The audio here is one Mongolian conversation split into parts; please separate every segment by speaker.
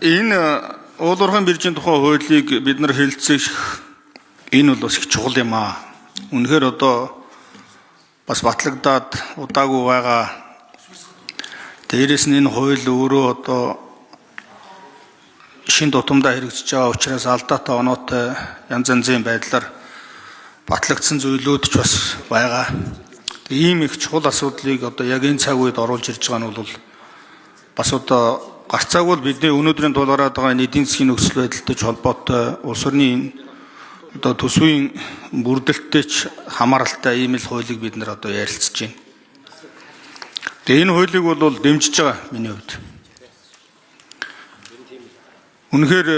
Speaker 1: Энэ уулуурхайн биржийн тухай хуулийг бид нар хэлэлцэх энэ бол бас их чухал юм аа. Үнэхээр одоо бас батлагдаад удаагүй байгаа. Дээрээс нь энэ хууль өөрөө одоо шин тутамдаа хэрэгжиж байгаа учраас алдаатай оноотой янз янзын байдлаар батлагдсан зүйлүүд ч бас байгаа. Ийм их чухал асуудлыг одоо яг энэ цаг үед оруулж ирж байгаа нь бол бас одоо гарцаагүй бидний өнөөдрийн тулгараад байгаа эдийн засгийн нөхцөл байдалтай холбоотой улс орны одоо төсвийн бүрдэлттэй ч хамааралтай ийм л хуулийг бид нар одоо ярилцж байна. Тэгээ энэ хуулийг бол дэмжиж байгаа миний хувьд. Үнэхээр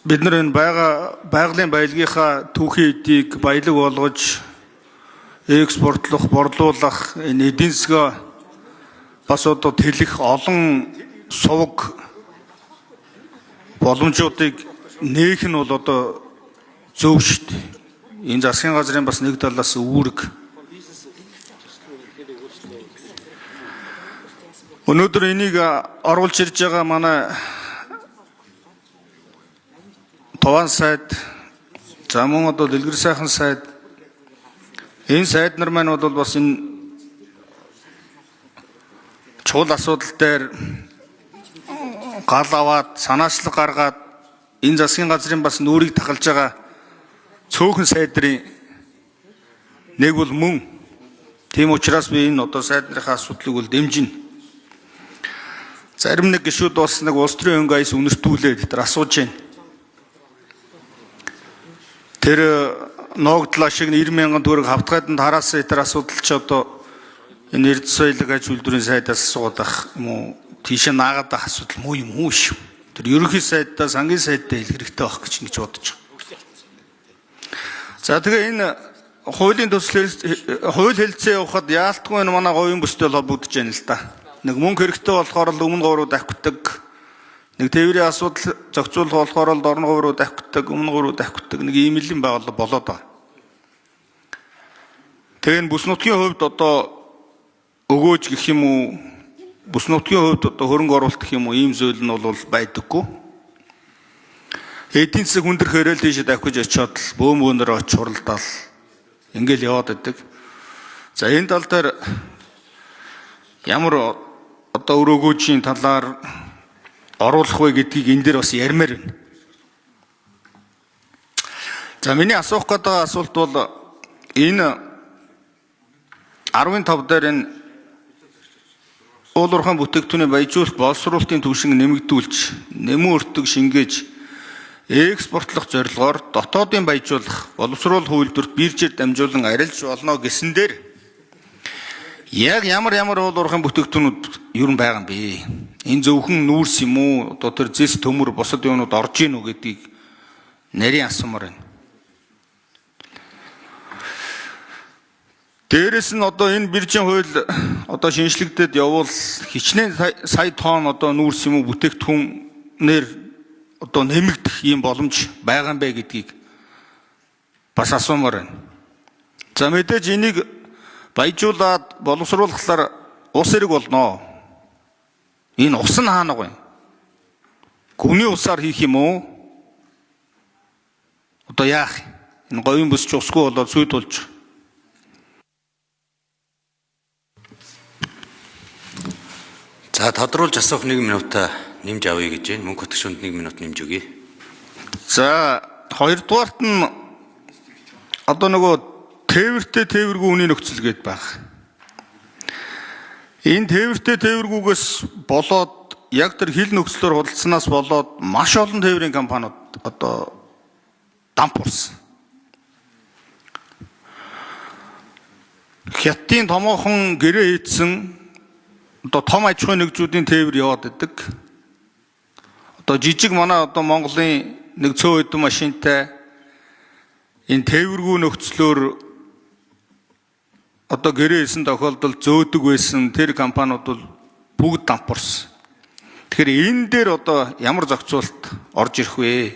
Speaker 1: бид нар энэ байгалийн баялагийнхаа түүхий эдийг баялаг болгож экспортлох, борлуулах энэ эдийн засгаа бас одоо тэлэх олон сувг боломжуудыг нээх нь бол одоо зөв шүү дээ. Энэ засгийн газрын бас нэг талаас үүрэг. Өнөөдөр энийг оруулж ирж байгаа манай Тован сайд, за мөн одоо Дэлгэр сайхан сайд, энэ сайд нар маань бол бас энэ чухал асуудал дээр гал аваад, санаачлаг гаргаад энэ засгийн газрын бас нүрийг тахалж байгаа цөөхөн сайдрын нэг бол мөн. Тийм учраас би энэ одоо сайдныхаа асуудлыг бол дэмжинэ. Зарим нэг гишүүд бас нэг улс төрийн хөнгө аяс үнэртүүлээд тэр асууж байна. Тэр ноогдлаа шиг 90,000 төгрөг хавтгайданд хараасан тэр асуудал ч одоо энэ эрдэс соёлын аж үйлдвэрийн сайдаас асуугаад ах юм уу? Тийшээ наагаад ах асуудал муу юм уу шүү. Тэр ерөнхий сайдаа сангийн сайдтай хэлэх хэрэгтэй байх гэж нэг бодож байгаа. За тэгээ энэ хуулийн хууль хэлцээ явахад яалтгүй энэ манай говийн бүстэй холбогдож байна л да. Нэг мөнгө хэрэгтэй болохоор л өмнө гуруу давхдаг. Нэг тээврийн асуудал зохицуулах болохоор л дорн гуруу давхдаг, өмнө гуруу давхдаг. Нэг ийм л юм байгаад болоод байна. Тэгээ энэ бүс нутгийн хувьд одоо өгөөж гэх юм уу? Бүс нутгийн хувьд одоо хөрөнгө оруулалт гэх юм уу? Ийм зүйл нь бол байдаггүй. Эдийн засаг хүндрэхээр л тийш давхиж очиод л бөөмгөнөр оч хуралдаал ингээл яваад байдаг. За энэ тал дээр ямар одоо өрөөгөөжийн талаар оруулах вэ гэдгийг энэ дээр бас ярмаар байна. За миний асуух гэдэг асуулт бол энэ 15 дээр энэ уулуурхайн бүтээгдэхүүний баяжуулалт боловсруулалтын түвшин нэмэгдүүлж, нэмэн өртөг шингээж, экспортлох зорилгоор дотоодын баяжуулах, боловсруулалт үйлдвэрт биржээр дамжуулан арилж болно гэсэн дээр яг ямар уулуурхайн бүтээгдэхүүнүүд юу байгаа юм бэ? Энэ зөвхөн нүүрс юм уу? Одоо тэр зэс төмөр босод юмнууд орж ийн үү гэдгийг нарийн асуумаар байна. Дээрээс нь одоо энэ биржийн хууль одоо шинжлэгдээд явуул хичнээн сая тонн одоо нүүрс юм уу бүтээгдэхүүнээр одоо нэмэгдэх ийм боломж байгаа юм бэ гэдгийг бас асуумаар байна. За мэдээж энийг баяжуулаад боловсруулахлаар ус эрэг болно. Энэ ус нь хаана вэ? Гүний усаар хийх юм уу? Одоо яах? Энэ говийн бүсч усгүй болоод сүйд болж.
Speaker 2: За тодруулж асуух 1 минутаа нэмж авъя гэж байна. Мөнх хөтгшөнд 1 минут нэмж өгье.
Speaker 1: За хоёрдугаарт нь одоо нөгөө тээвэртэй тээвэргүй үнийн нөхцөл гээд баг. Энэ тээвэртэй тээвэргүйгээс болоод яг тэр хил нөхцлөөр худалдсанаас болоод маш олон тээврийн компаниуд одоо дамп урсан. Хятадын томоохон гэрээ хийдсэн одоо том аж ахуйн нэгжүүдийн тээвэр яваад байдаг. Одоо жижиг манай одоо Монголын нэг цөөн хэдэн машинтай энэ тээвэргүй нөхцлөөр одоо гэрээ хийсэн тохиолдолд зөөдөг байсан тэр компаниуд бол бүгд дампуурсан. Тэгэхээр энэ дээр одоо ямар зохицуулалт орж ирэх вэ?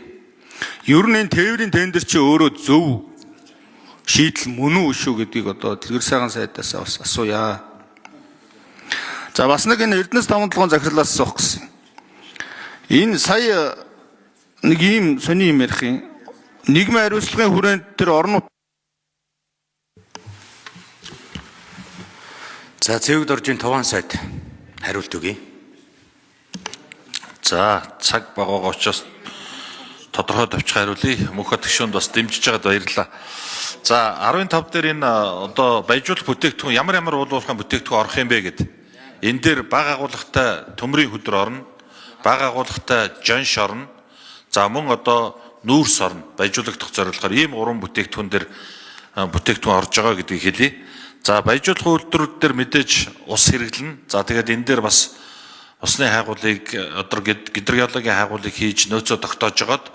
Speaker 1: Ер нь энэ тээврийн тендер чи өөрөө зөв шийдэл мөн үү шүү гэдгийг одоо Дэлгэр сайхан сайдаас бас асууя. За бас нэг энэ Эрдэнэс 5 толгойн захирлаас асуух гэсэн. Энэ сая нэг ийм сони юм ярих юм. Нийгмийн хариуцлагын хүрээнд тэр орнууд
Speaker 2: За цэвэг доржийн Туван сайд хариулт өгье.
Speaker 3: За цаг багаага учраас тодорхой товчхон хариулъя. Мөнх гишүүнд бас дэмжиж байгаад баярлалаа. За 15 дээр энэ одоо баяжуулах бүтээгдэхүүн ямар уул уурхайн бүтээгдэхүүн орох юм бэ гэд. Энэ дээр бага агуулгатай төмрийн хөдөр орно, бага агуулгатай жонш орно. За мөн одоо нүүрс орно. Баяжуулагдах зорилгоор ийм 3 бүтээгдэхүүн дээр бүтээгдэхүүн орж байгаа гэдгийг хэлье. За баяжуулах үйлдвэрүүд дээр мэдээж ус хэрэглэнэ. За тэгээд энэ дээр бас усны хайгуулыг одоо гидрогеологийн хайгуулыг хийж нөөцөө тогтоож жагаад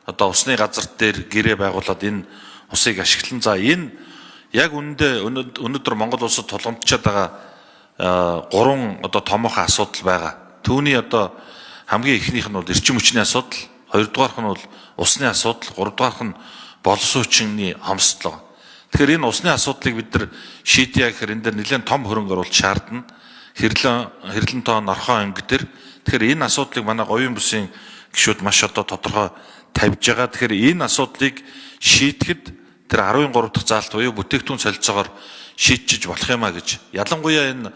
Speaker 3: одоо усны газар дээр гэрээ байгуулад энэ усыг ашиглан. За энэ яг өнөөдөр Монгол улсад тулгамдчаад байгаа 3 одоо томоохон асуудал байгаа. Түүний одоо хамгийн ихнийх нь бол эрчим хүчний асуудал, хоёрдугаарх нь бол усны асуудал, гуравдугаарх нь боловсруучны хомсдол. Тэгэхээр энэ усны асуудлыг бид нар шийдъя гэхээр энэ дээр нэлээд том хөрөнгө оруулалт шаардна. Хэрлэн тоон орхон анги дээр. Тэгэхээр энэ асуудлыг манай говийн бүсийн гишүүд маш одоо тодорхой тавьж байгаа. Тэгэхээр энэ асуудлыг шийдэхэд тэр 13 дахь заалт буюу бүтээгдэхүүн солилцоогоор шийдчих болох юмаа гэж. Ялангуяа энэ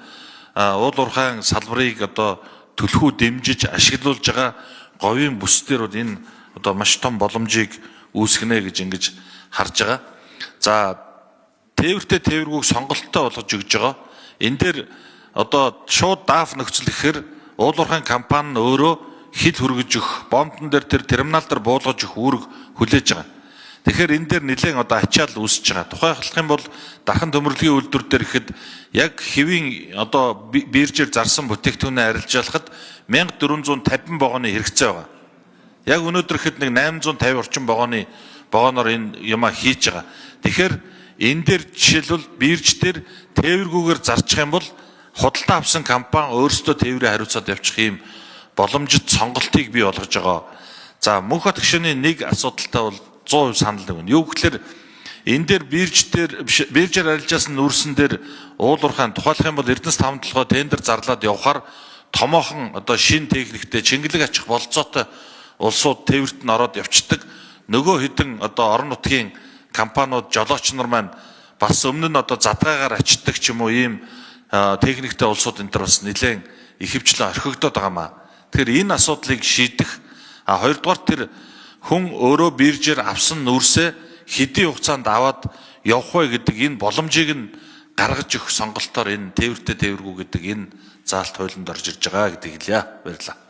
Speaker 3: уул уурхайн салбарыг одоо төлхөө дэмжиж ашиглуулж байгаа говийн бүс дээр бол энэ одоо маш том боломжийг үүсгэнэ гэж ингэж харж байгаа. За тээвэртэй тээвэргүйг сонголттой болгож өгж байгаа. Энэ дээр одоо шууд даф нөхцөл гэхээр уул уурхайн компани нь өөрөө хил хөргөж өгөх, бомбон дээр тэр терминал дээр буулгаж өгөх үүрэг хүлээж байгаа. Тэгэхээр энэ дээр нэлээд одоо ачаал үүсэж байгаа. Тухайлбал юм бол дархан төмөрлөгийн үйлдвэр дээр ихэд яг хэвийн одоо биржээр зарсан бүтээгдэхүүнээ арилжаалахад 1450 вагоны хэрэгцээ байгаа. Яг өнөөдөр ихэд нэг 850 орчим вагоноор энэ юмаа хийж байгаа. Тэгэхээр энэ дээр жишээлбэл бирж дээр тээвэргүйгээр зарчих юм бол худалдаа авсан компани өөрсдөө тээврээ хариуцаад явчих юм боломжит сонголтыг бий болгож байгаа. За мөнх хот гишүүний нэг асуудалтай бол 100% санал өгнө. Юу гэхээр энэ дээр биржээр арилжаасан нүүрсэн дээр уул уурхайн тухайлах юм бол Эрдэнэс 5 толгой тендер зарлаад явахаар томоохон одоо шин техниктэй чингэлэг ачих болцоотой улсууд тээвэрт нь ороод явцдаг. Нөгөө хэдэн одоо орон нутгийн компаниуд жолооч нар маань бас өмнө нь одоо задгаагаар ачдаг ч юм уу ийм техниктэй улсууд энэ төр бас нэлээд ихэвчлэн орхигдоод байгаа маа. Тэгэхээр энэ асуудлыг шийдэх хоёрдугаар тэр хүн өөрөө биржээр авсан нүүрсээ хэдийн хугацаанд аваад явах вэ гэдэг энэ боломжийг нь гаргаж өгөх сонголтоор энэ тээвэртэй тээвэргүй гэдэг энэ заалт хуулинд орж ирж байгаа гэдгийг хэлье. Баярлалаа.